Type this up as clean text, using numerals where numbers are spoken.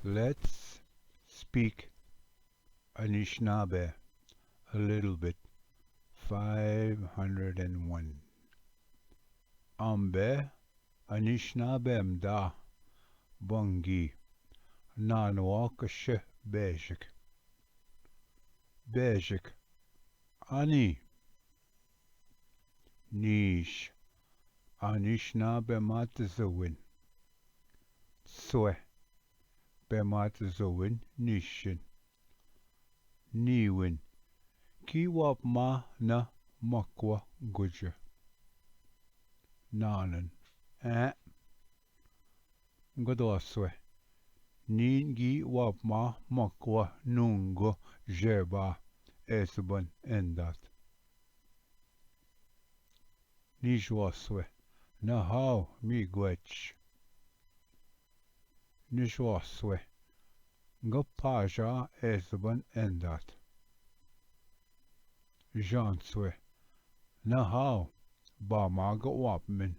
Let's speak Anishinaabe a little bit. 501. Ambe Anishinaabemdaa Bungi Nanwakashe Bejik. Bejik Ani Nish Anishinaabemowin. Tswe Bematazowin Nishin Niwin Kiwap ma na makwa guja Nanan Godoswe Ningi wap ma makwa nungo jeba esban endat Nijwaswe Nahau migwech Nijwaswe Gapaja esban endat Janswe Nahau Bamaga wapmin